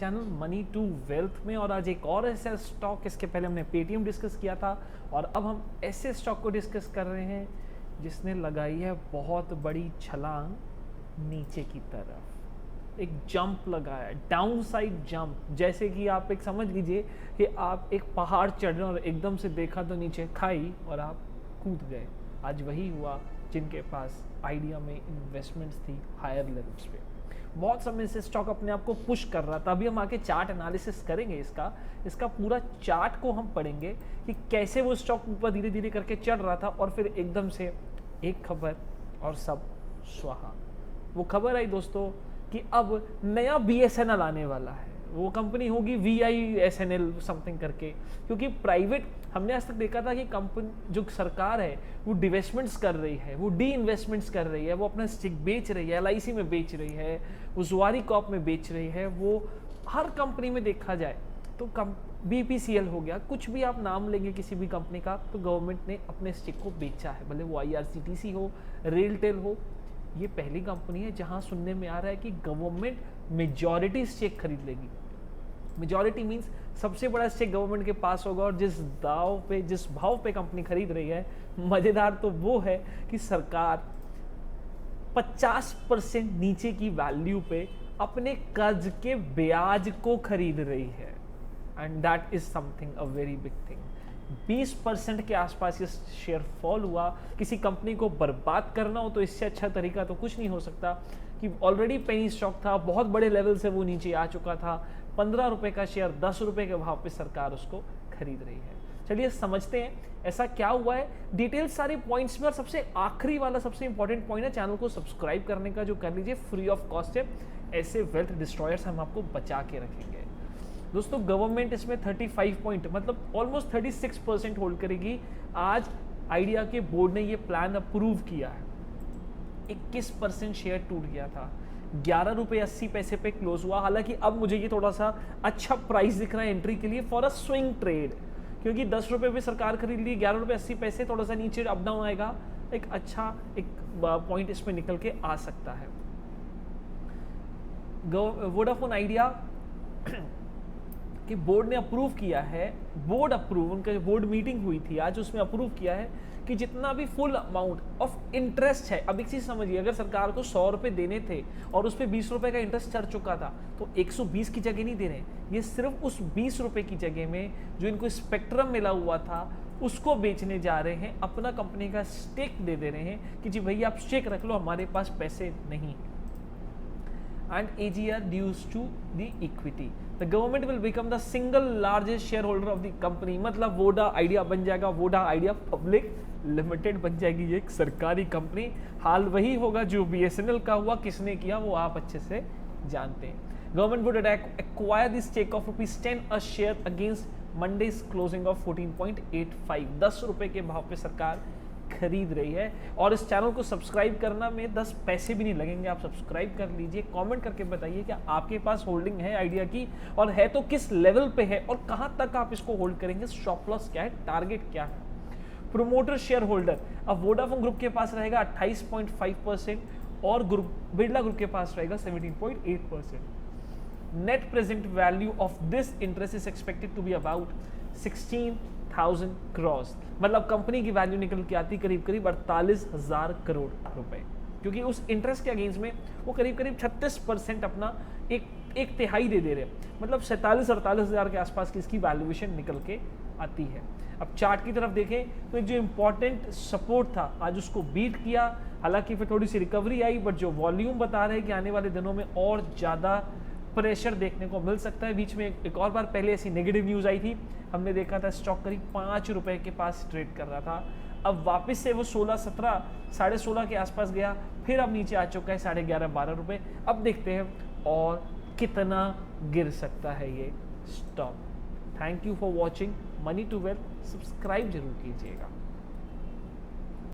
Channel money to wealth में। और आज एक और ऐसा स्टॉक, इसके पहले हमने पेटीएम डिस्कस किया था और अब हम ऐसे स्टॉक को डिस्कस कर रहे हैं जिसने लगाई है बहुत बड़ी छलांग नीचे की तरफ। एक जंप लगाया, डाउन साइड जंप, जैसे कि आप एक समझ लीजिए कि आप एक पहाड़ चढ़ रहे हैं और एकदम से देखा तो नीचे खाई और आप कूद गए। आज वही हुआ जिनके पास आइडिया में इन्वेस्टमेंट्स थी हायर लेवल्स पे। बहुत समय से स्टॉक अपने आप को पुश कर रहा था। अभी हम आके चार्ट एनालिसिस करेंगे, इसका पूरा चार्ट को हम पढ़ेंगे कि कैसे वो स्टॉक ऊपर धीरे धीरे करके चढ़ रहा था और फिर एकदम से एक खबर और सब स्वाहा। वो खबर आई दोस्तों कि अब नया BSNL आने वाला है। वो कंपनी होगी VISNL समथिंग करके, क्योंकि प्राइवेट हमने आज तक देखा था कि कंपनी जो सरकार है वो डिवेस्टमेंट्स कर रही है, वो डी इन्वेस्टमेंट्स कर रही है, वो अपना स्टिक बेच रही है, LIC में बेच रही है, वो जुआरी कॉप में बेच रही है। वो हर कंपनी में देखा जाए तो BPCL हो गया, कुछ भी आप नाम लेंगे किसी भी कंपनी का तो गवर्नमेंट ने अपने स्टिक को बेचा है, भले वो IRCTC हो, रेलटेल हो। ये पहली कंपनी है जहां सुनने में आ रहा है कि गवर्नमेंट मेजॉरिटी स्टेक खरीद लेगी। मेजॉरिटी मींस सबसे बड़ा स्टेक गवर्नमेंट के पास होगा और जिस भाव पे कंपनी खरीद रही है, मजेदार तो वो है कि सरकार 50% नीचे की वैल्यू पे अपने कर्ज के ब्याज को खरीद रही है, and that is something a very big thing. 20% के आसपास ये शेयर फॉल हुआ। किसी कंपनी को बर्बाद करना हो तो इससे अच्छा तरीका तो कुछ नहीं हो सकता कि ऑलरेडी पेनी स्टॉक था, बहुत बड़े लेवल से वो नीचे आ चुका था। 15 रुपए का शेयर 10 रुपए के भाव पे सरकार उसको खरीद रही है। चलिए समझते हैं ऐसा क्या हुआ है, डिटेल सारे पॉइंट्स में। और सबसे आखिरी वाला सबसे इंपॉर्टेंट पॉइंट है चैनल को सब्सक्राइब करने का, जो कर लीजिए, फ्री ऑफ कॉस्ट है। ऐसे वेल्थ डिस्ट्रॉयर्स हम आपको बचा के रखेंगे। दोस्तों गवर्नमेंट इसमें 35 पॉइंट मतलब ऑलमोस्ट 36% होल्ड करेगी। आज आइडिया के बोर्ड ने ये प्लान अप्रूव किया है। 21% शेयर टूट गया था, 11 रुपये 80 पैसे पे क्लोज हुआ। हालांकि अब मुझे ये थोड़ा सा अच्छा प्राइस दिख रहा है एंट्री के लिए फॉर अ स्विंग ट्रेड, क्योंकि 10 रुपये पे सरकार खरीद ली, 11 रुपये 80 पैसे, थोड़ा सा नीचे अप डाउन आएगा, एक अच्छा पॉइंट इसमें निकल के आ सकता है। वोडाफोन आइडिया कि बोर्ड ने अप्रूव किया है, उनका बोर्ड मीटिंग हुई थी आज, उसमें अप्रूव किया है कि जितना भी फुल अमाउंट ऑफ इंटरेस्ट है। अब एक चीज समझिए, अगर सरकार को 100 रुपए देने थे और उस पर 20 रुपए का इंटरेस्ट चढ़ चुका था तो 120 की जगह नहीं दे रहे, ये सिर्फ उस 20 रुपए की जगह में जो इनको स्पेक्ट्रम मिला हुआ था उसको बेचने जा रहे हैं, अपना कंपनी का स्टेक दे दे रहे हैं कि जी भैया आप स्टेक रख लो, हमारे पास पैसे नहीं। And AGR dues to the equity. The government will become the single largest shareholder of the company. मतलब वोडा आइडिया बन जाएगा, वोडा आइडिया पब्लिक लिमिटेड बन जाएगी, ये एक सरकारी कंपनी। हाल वही होगा जो BSNL का हुआ, किसने किया वो आप अच्छे से जानते हैं। Government would acquire the stake of ₹10 a share against Monday's closing of 14.85। 10 रुपए के भाव पे सरकार खरीद रही है। और इस चैनल को सब्सक्राइब करना में 10 पैसे भी नहीं लगेंगे, आप सब्सक्राइब कर लीजिए। कमेंट करके बताइए क्या आपके पास होल्डिंग है आइडिया की, और है तो किस लेवल पे है और कहां तक आप इसको होल्ड करेंगे, स्टॉप लॉस क्या है, टारगेट क्या है। प्रोमोटर शेयर होल्डर, अब वोडाफोन ग्रुप के पास रहेगा 28.5% और बिरला ग्रुप के पास रहेगा 17.8%। Net present value of this interest is expected to be about 16,000 crore. मतलब कंपनी की वैल्यू निकल के आती करीब 48,000 करोड़ रुपए, क्योंकि उस इंटरेस्ट के अगेंस्ट में वो करीब 36% अपना एक तिहाई दे रहे हैं। मतलब 47-48,000 के आसपास की इसकी वैल्यूएशन निकल के आती है। अब चार्ट की तरफ देखें तो एक जो इंपॉर्टेंट सपोर्ट था आज उसको बीट किया, हालांकि फिर थोड़ी सी रिकवरी आई, बट जो वॉल्यूम बता रहे हैं कि आने वाले दिनों में और ज़्यादा प्रेशर देखने को मिल सकता है। बीच में एक और बार पहले ऐसी नेगेटिव न्यूज़ आई थी, हमने देखा था स्टॉक करीब 5 रुपए के पास ट्रेड कर रहा था, अब वापस से वो 16-17, 16.5 के आसपास गया, फिर अब नीचे आ चुका है 11.5-12 रुपए। अब देखते हैं और कितना गिर सकता है ये stock. Thank you for watching money to wealth, subscribe जरूर कीजिएगा।